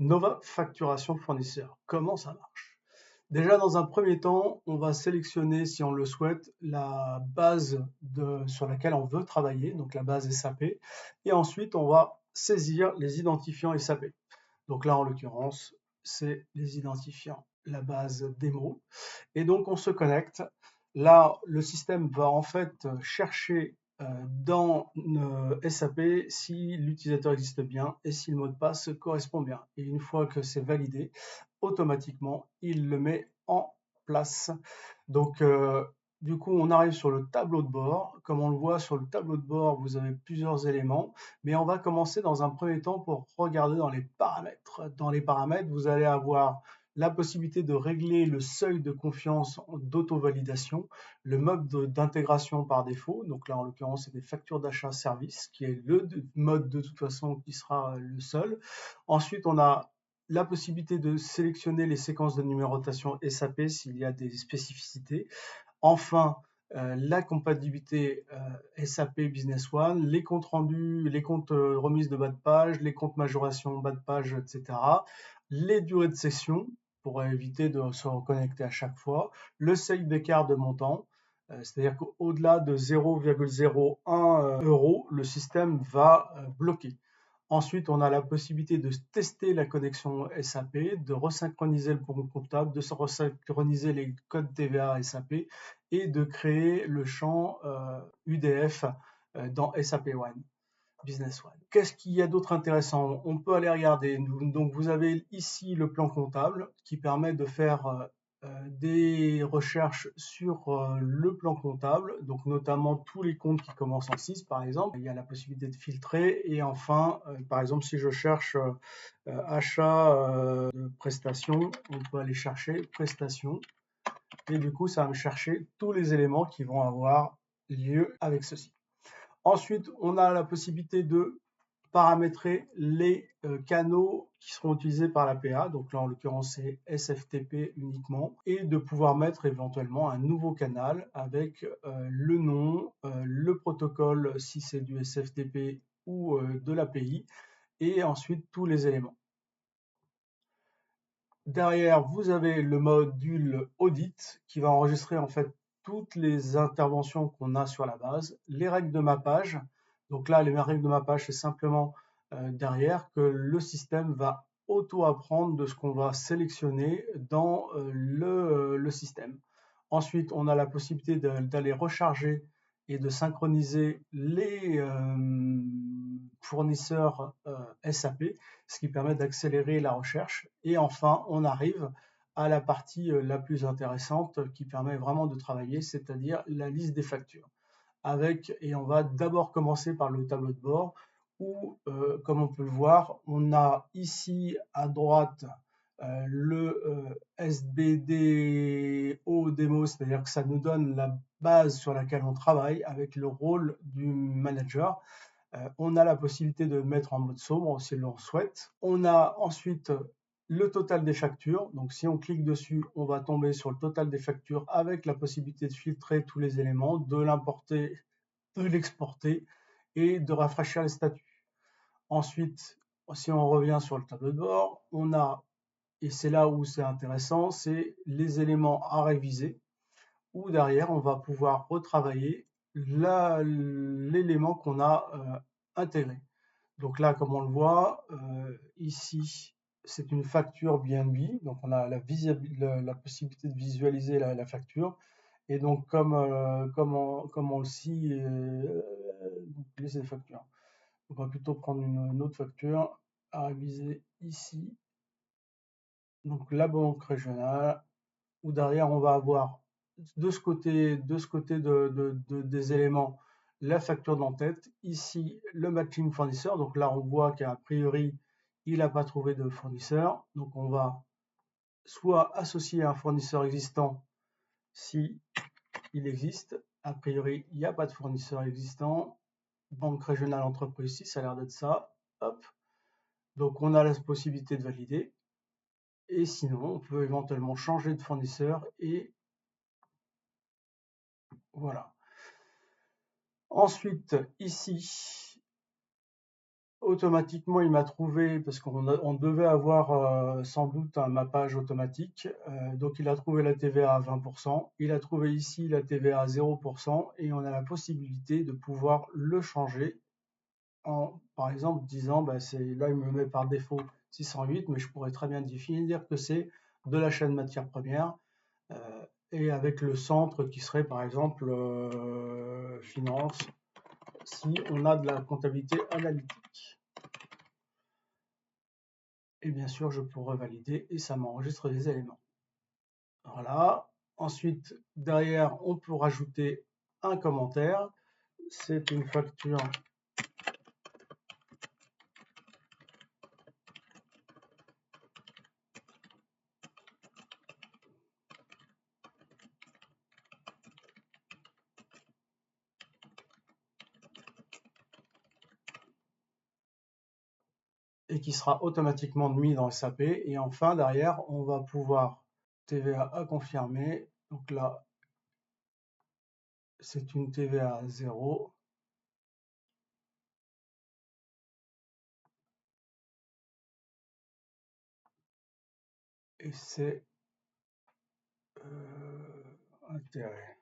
Nova facturation fournisseur. Comment ça marche? Déjà, dans un premier temps, on va sélectionner, si on le souhaite, la base sur laquelle on veut travailler, donc la base SAP, et ensuite on va saisir les identifiants SAP. Donc là, en l'occurrence, c'est les identifiants, la base démo. Et donc, on se connecte. Là, le système va en fait chercher dans SAP si l'utilisateur existe bien et si le mot de passe correspond bien. Et une fois que c'est validé, automatiquement, il le met en place. Donc, du coup, on arrive sur le tableau de bord. Comme on le voit sur le tableau de bord, vous avez plusieurs éléments, mais on va commencer dans un premier temps pour regarder dans les paramètres. Dans les paramètres, vous allez avoir la possibilité de régler le seuil de confiance d'auto-validation, le mode d'intégration par défaut, donc là en l'occurrence c'est des factures d'achat-service, qui est le mode de toute façon qui sera le seul. Ensuite on a la possibilité de sélectionner les séquences de numérotation SAP s'il y a des spécificités. Enfin, la compatibilité SAP Business One, les comptes rendus, les comptes remises de bas de page, les comptes majoration bas de page, etc. Les durées de session pour éviter de se reconnecter à chaque fois, le seuil d'écart de montant, c'est-à-dire qu'au-delà de 0,01 €, le système va bloquer. Ensuite, on a la possibilité de tester la connexion SAP, de resynchroniser le compte comptable, de resynchroniser les codes TVA SAP et de créer le champ UDF dans SAP One, Business One. Qu'est-ce qu'il y a d'autre intéressant? On peut aller regarder. Donc, vous avez ici le plan comptable qui permet de faire des recherches sur le plan comptable, donc notamment tous les comptes qui commencent en 6 par exemple. Il y a la possibilité de filtrer et enfin, par exemple, si je cherche achat de prestations, on peut aller chercher prestations et du coup, ça va me chercher tous les éléments qui vont avoir lieu avec ceci. Ensuite, on a la possibilité de paramétrer les canaux qui seront utilisés par la PA, donc là en l'occurrence c'est SFTP uniquement, et de pouvoir mettre éventuellement un nouveau canal avec le nom, le protocole si c'est du SFTP ou de l'API, et ensuite tous les éléments. Derrière, vous avez le module audit qui va enregistrer en fait toutes les interventions qu'on a sur la base, les règles de mappage. Donc là, les règles de mappage, c'est simplement derrière que le système va auto-apprendre de ce qu'on va sélectionner dans le système. Ensuite, on a la possibilité d'aller recharger et de synchroniser les fournisseurs SAP, ce qui permet d'accélérer la recherche. Et enfin, on arrive à la partie la plus intéressante qui permet vraiment de travailler, c'est-à-dire la liste des factures. Et on va d'abord commencer par le tableau de bord où, comme on peut le voir, on a ici à droite le SBDO démo, c'est-à-dire que ça nous donne la base sur laquelle on travaille avec le rôle du manager. On a la possibilité de mettre en mode sombre si l'on souhaite. On a ensuite le total des factures. Donc si on clique dessus, on va tomber sur le total des factures avec la possibilité de filtrer tous les éléments, de l'importer, de l'exporter et de rafraîchir les statuts. Ensuite, si on revient sur le tableau de bord, on a, et c'est là où c'est intéressant, c'est les éléments à réviser, où derrière on va pouvoir retravailler l'élément qu'on a intégré. Donc là, comme on le voit, ici, c'est une facture BNB, donc on a la possibilité de visualiser la facture. Et donc, comme on le sait, c'est des factures. On va plutôt prendre une autre facture à réviser ici. Donc la banque régionale, où derrière on va avoir de ce côté des éléments la facture d'en-tête, ici le matching fournisseur, donc là on voit qu'a priori il n'a pas trouvé de fournisseur, donc on va soit associer un fournisseur existant si il existe, a priori il n'y a pas de fournisseur existant, banque régionale entreprise ici, ça a l'air d'être ça, hop, donc on a la possibilité de valider, et sinon on peut éventuellement changer de fournisseur et voilà. Ensuite, ici, automatiquement, il m'a trouvé, parce on devait avoir sans doute un mappage automatique. Donc, il a trouvé la TVA à 20%. Il a trouvé ici la TVA à 0%. Et on a la possibilité de pouvoir le changer en, par exemple, disant, bah, là, il me met par défaut 608, mais je pourrais très bien définir que c'est de la chaîne matière première. Et avec le centre qui serait, par exemple, finance, si on a de la comptabilité analytique. Et bien sûr, je pourrais valider et ça m'enregistre des éléments. Voilà. Ensuite, derrière, on peut rajouter un commentaire. C'est une facture et qui sera automatiquement mis dans SAP. Et enfin, derrière, on va pouvoir TVA à confirmer. Donc là, c'est une TVA à 0. Et c'est intérêt.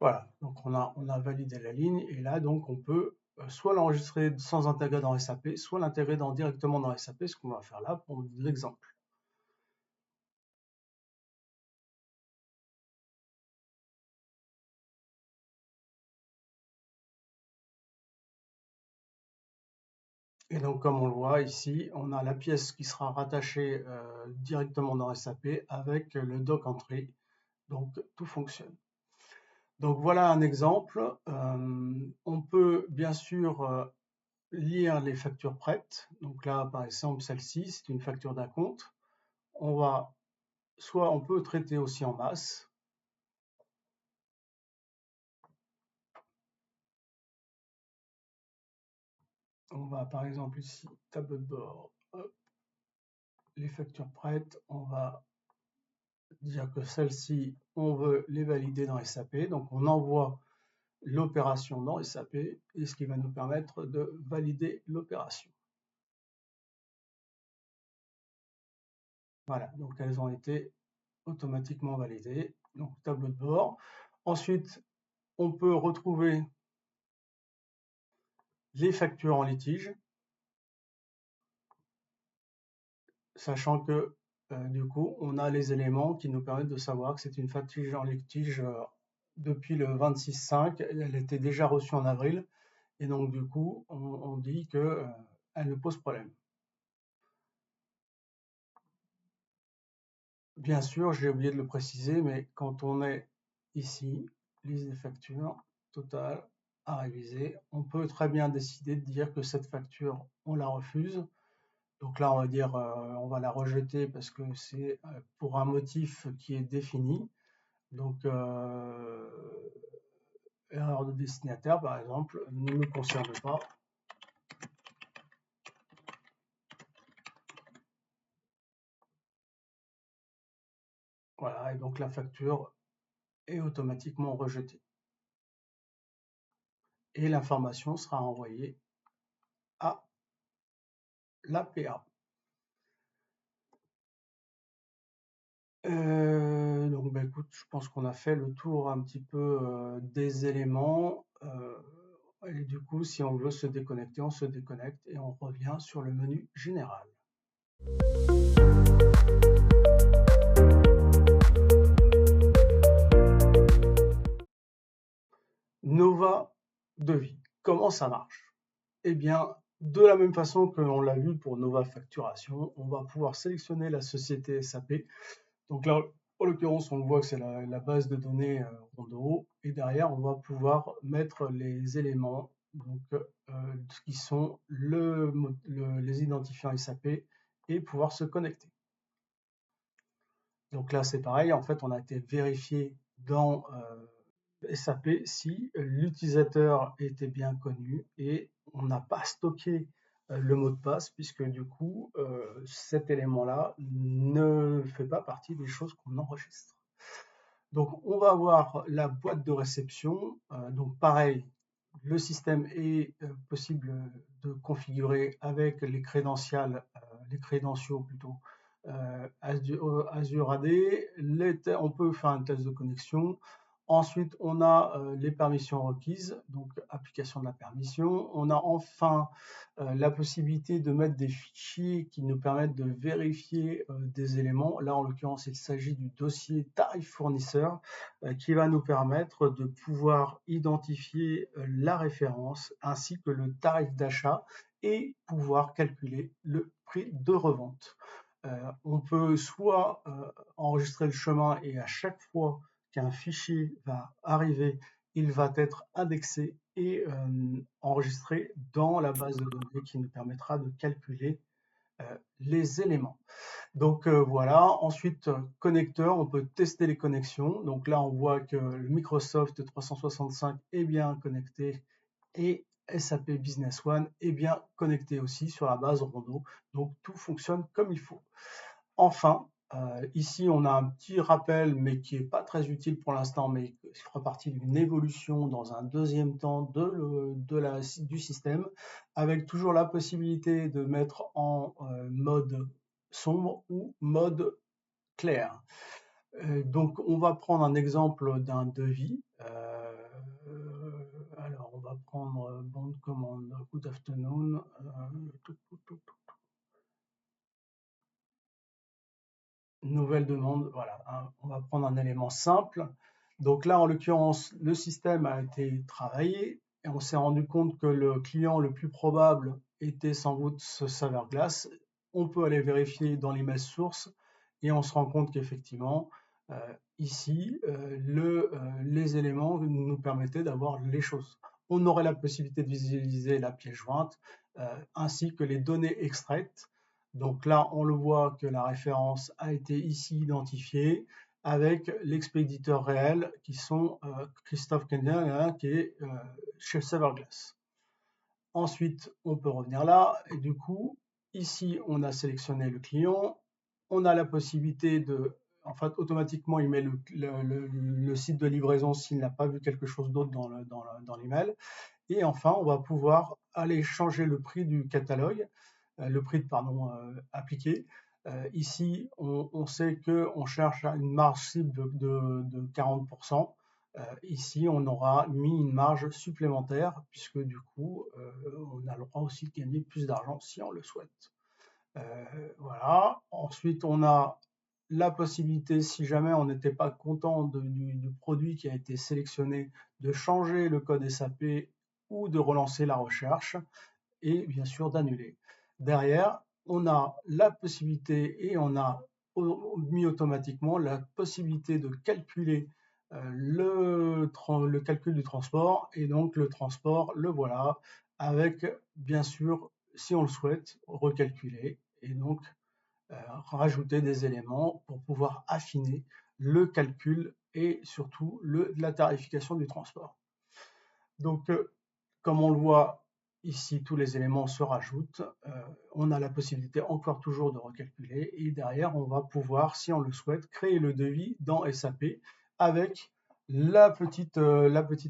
Voilà, donc on a validé la ligne et là donc on peut soit l'enregistrer sans intégrer dans SAP, soit l'intégrer directement dans SAP, ce qu'on va faire là pour l'exemple. Et donc comme on le voit ici, on a la pièce qui sera rattachée directement dans SAP avec le doc entry, donc tout fonctionne. Donc voilà un exemple. On peut bien sûr lire les factures prêtes. Donc là, par exemple, celle-ci, c'est une facture d'acompte. Soit on peut traiter aussi en masse. On va par exemple ici, tableau de bord, hop, les factures prêtes, on va dire que celles-ci, on veut les valider dans SAP. Donc on envoie l'opération dans SAP et ce qui va nous permettre de valider l'opération. Voilà, donc elles ont été automatiquement validées. Donc tableau de bord. Ensuite, on peut retrouver les factures en litige, sachant que du coup, on a les éléments qui nous permettent de savoir que c'est une facture en litige depuis le 26/5. Elle était déjà reçue en avril, et donc du coup, on dit que elle ne pose problème. Bien sûr, j'ai oublié de le préciser, mais quand on est ici, liste des factures, totale, à réviser, on peut très bien décider de dire que cette facture, on la refuse. Donc là, on va dire, on va la rejeter parce que c'est pour un motif qui est défini. Donc, erreur de destinataire, par exemple, ne nous concerne pas. Voilà, et donc la facture est automatiquement rejetée. Et l'information sera envoyée à l'APA. Donc, bah, écoute, je pense qu'on a fait le tour un petit peu des éléments. Et du coup, si on veut se déconnecter, on se déconnecte et on revient sur le menu général. Nova Devis, comment ça marche? Eh bien, de la même façon que l'on l'a vu pour Nova Facturation, on va pouvoir sélectionner la société SAP. Donc là, en l'occurrence, on voit que c'est la base de données Rondo. Et derrière, on va pouvoir mettre les éléments donc, qui sont les identifiants SAP et pouvoir se connecter. Donc là, c'est pareil, en fait, on a été vérifié dans SAP si l'utilisateur était bien connu et on n'a pas stocké le mot de passe puisque du coup, cet élément-là ne fait pas partie des choses qu'on enregistre. Donc, on va avoir la boîte de réception. Donc, pareil, le système est possible de configurer avec les crédentiaux plutôt Azure AD. On peut faire un test de connexion. Ensuite, on a les permissions requises, donc application de la permission. On a enfin la possibilité de mettre des fichiers qui nous permettent de vérifier des éléments. Là, en l'occurrence, il s'agit du dossier tarif fournisseur qui va nous permettre de pouvoir identifier la référence ainsi que le tarif d'achat et pouvoir calculer le prix de revente. On peut soit enregistrer le chemin et à chaque fois qu'un fichier va arriver, il va être indexé et enregistré dans la base de données qui nous permettra de calculer les éléments. Donc voilà, ensuite connecteur, on peut tester les connexions. Donc là, on voit que le Microsoft 365 est bien connecté et SAP Business One est bien connecté aussi sur la base Rondo. Donc tout fonctionne comme il faut. Enfin, ici, on a un petit rappel, mais qui n'est pas très utile pour l'instant, mais qui fera partie d'une évolution dans un deuxième temps du système, avec toujours la possibilité de mettre en mode sombre ou mode clair. Donc, on va prendre un exemple d'un devis. Alors, on va prendre bon de commande, good afternoon. Nouvelle demande, voilà, on va prendre un élément simple. Donc là, en l'occurrence, le système a été travaillé et on s'est rendu compte que le client le plus probable était sans doute ce serveur glace. On peut aller vérifier dans l'email source et on se rend compte qu'effectivement, ici, les éléments nous permettaient d'avoir les choses. On aurait la possibilité de visualiser la pièce jointe ainsi que les données extraites. Donc là, on le voit que la référence a été ici identifiée avec l'expéditeur réel qui sont Christophe Kenyan qui est chez Severglass. Ensuite, on peut revenir là et du coup, ici, on a sélectionné le client. On a la possibilité de, en fait, automatiquement, il met le site de livraison s'il n'a pas vu quelque chose d'autre dans l'email. Et enfin, on va pouvoir aller changer le prix du catalogue, le prix appliqué. Ici, on sait qu'on cherche une marge cible de 40%. Ici, on aura mis une marge supplémentaire puisque du coup, on a le droit aussi de gagner plus d'argent si on le souhaite. Voilà. Ensuite, on a la possibilité, si jamais on n'était pas content du produit qui a été sélectionné, de changer le code SAP ou de relancer la recherche et bien sûr d'annuler. Derrière, on a la possibilité et on a mis automatiquement la possibilité de calculer le calcul du transport et donc le transport, le voilà, avec bien sûr, si on le souhaite, recalculer et donc rajouter des éléments pour pouvoir affiner le calcul et surtout la tarification du transport. Donc, comme on le voit ici, tous les éléments se rajoutent. On a la possibilité encore toujours de recalculer et derrière, on va pouvoir, si on le souhaite, créer le devis dans SAP avec la petite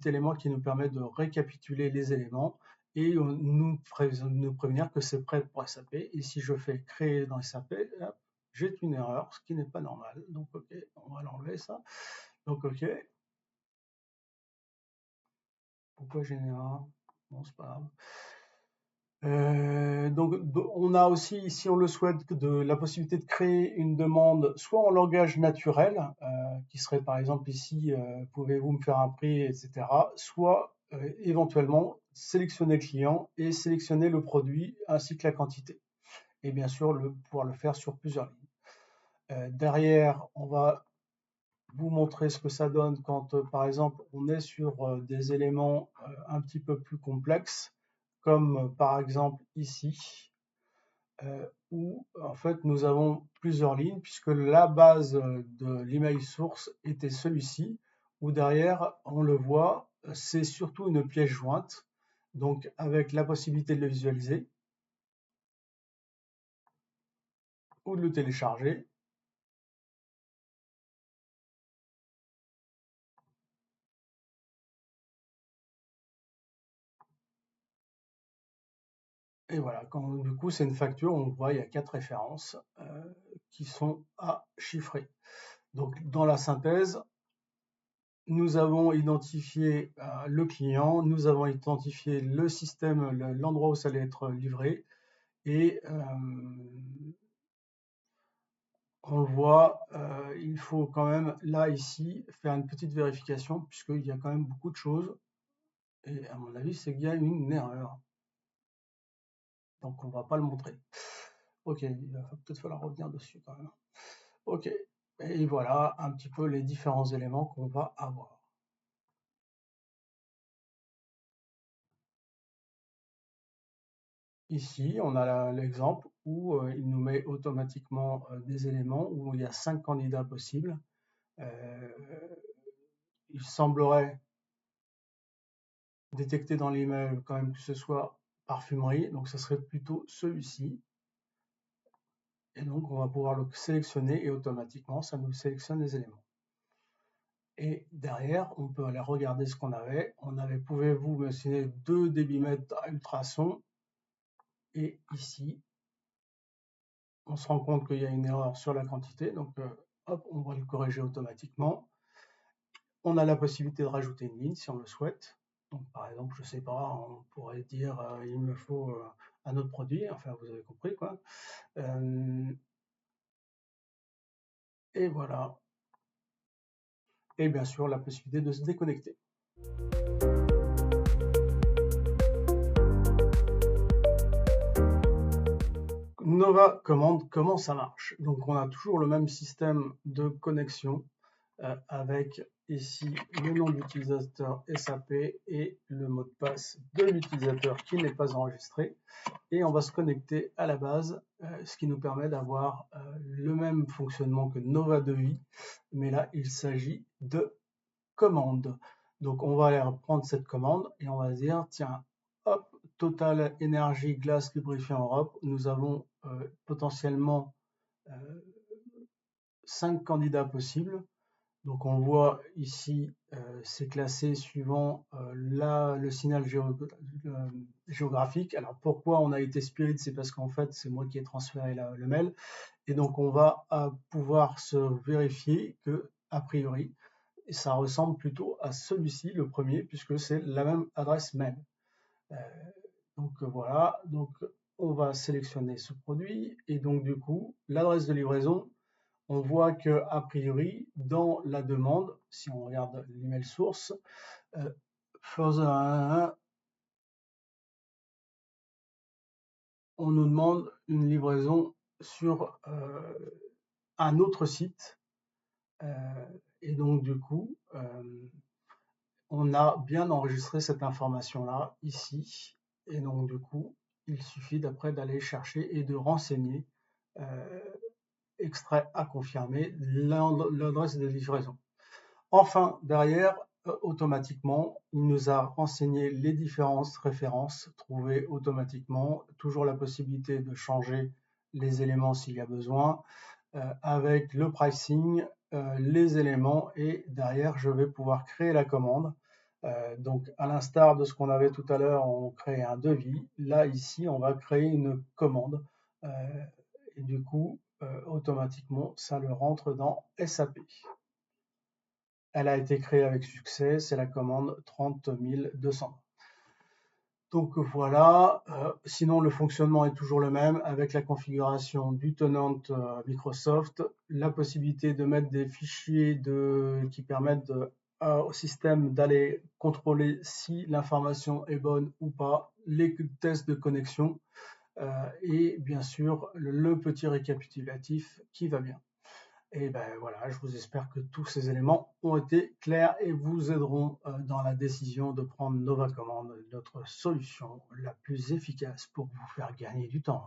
élément qui nous permet de récapituler les éléments et nous prévenir que c'est prêt pour SAP. Et si je fais créer dans SAP, j'ai une erreur, ce qui n'est pas normal. Donc, OK, on va l'enlever ça. Donc, OK. Pourquoi j'ai une erreur? Bon, c'est pas grave. Donc, on a aussi, si on le souhaite, la possibilité de créer une demande soit en langage naturel, qui serait par exemple ici, pouvez-vous me faire un prix, etc., soit éventuellement sélectionner le client et sélectionner le produit ainsi que la quantité. Et bien sûr, pouvoir le faire sur plusieurs lignes. Derrière, on va vous montrer ce que ça donne quand, par exemple, on est sur des éléments un petit peu plus complexes, comme par exemple ici, où en fait nous avons plusieurs lignes, puisque la base de l'email source était celui-ci, où derrière, on le voit, c'est surtout une pièce jointe, donc avec la possibilité de le visualiser ou de le télécharger. Et voilà, du coup c'est une facture, on voit il y a 4 références qui sont à chiffrer. Donc dans la synthèse, nous avons identifié le client, nous avons identifié le système, l'endroit où ça allait être livré, et on le voit, il faut quand même, là, ici, faire une petite vérification, puisqu'il y a quand même beaucoup de choses, et à mon avis, c'est qu'il y a une erreur. Donc on ne va pas le montrer. Ok, il va peut-être falloir revenir dessus quand même. Ok, et voilà un petit peu les différents éléments qu'on va avoir. Ici, on a l'exemple où il nous met automatiquement des éléments où il y a 5 candidats possibles. Il semblerait détecter dans l'email quand même que ce soit parfumerie, donc ce serait plutôt celui-ci. Et donc on va pouvoir le sélectionner et automatiquement ça nous sélectionne les éléments. Et derrière, on peut aller regarder ce qu'on avait. On avait, pouvez-vous mentionner 2 débitmètres à ultrasons. Et ici, on se rend compte qu'il y a une erreur sur la quantité. Donc, hop, on va le corriger automatiquement. On a la possibilité de rajouter une ligne si on le souhaite. Donc, par exemple, je ne sais pas, on pourrait dire il me faut un autre produit. Enfin, vous avez compris, quoi. Et voilà. Et bien sûr, la possibilité de se déconnecter. Nova Command, comment ça marche? Donc, on a toujours le même système de connexion avec ici le nom d'utilisateur SAP et le mot de passe de l'utilisateur qui n'est pas enregistré. Et on va se connecter à la base, ce qui nous permet d'avoir le même fonctionnement que Nova 2i, mais là, il s'agit de commande. Donc, on va aller reprendre cette commande et on va dire, tiens, hop, Total Énergie Glace Lubrifiant Europe, nous avons potentiellement 5 candidats possibles. Donc on voit ici, c'est classé suivant le signal géographique. Alors pourquoi on a été Spirit? C'est parce qu'en fait, c'est moi qui ai transféré le mail. Et donc on va pouvoir se vérifier que, a priori, ça ressemble plutôt à celui-ci, le premier, puisque c'est la même adresse mail. Donc voilà, donc on va sélectionner ce produit. Et donc du coup, l'adresse de livraison, on voit que a priori, dans la demande, si on regarde l'email source, on nous demande une livraison sur un autre site. Et donc du coup, on a bien enregistré cette information-là ici. Et donc du coup, il suffit d'après d'aller chercher et de renseigner extrait à confirmer l'adresse de livraison. Enfin, derrière, automatiquement, il nous a renseigné les différentes références trouvées automatiquement, toujours la possibilité de changer les éléments s'il y a besoin, avec le pricing, les éléments, et derrière, je vais pouvoir créer la commande. Donc, à l'instar de ce qu'on avait tout à l'heure, on crée un devis. Là, ici, on va créer une commande. Et du coup, automatiquement, ça le rentre dans SAP. Elle a été créée avec succès, c'est la commande 30 200. Donc voilà, sinon le fonctionnement est toujours le même avec la configuration du tenant Microsoft, la possibilité de mettre des fichiers qui permettent au système d'aller contrôler si l'information est bonne ou pas, les tests de connexion et bien sûr le petit récapitulatif qui va bien. Et ben voilà, je vous espère que tous ces éléments ont été clairs et vous aideront dans la décision de prendre Nova Command, notre solution la plus efficace pour vous faire gagner du temps.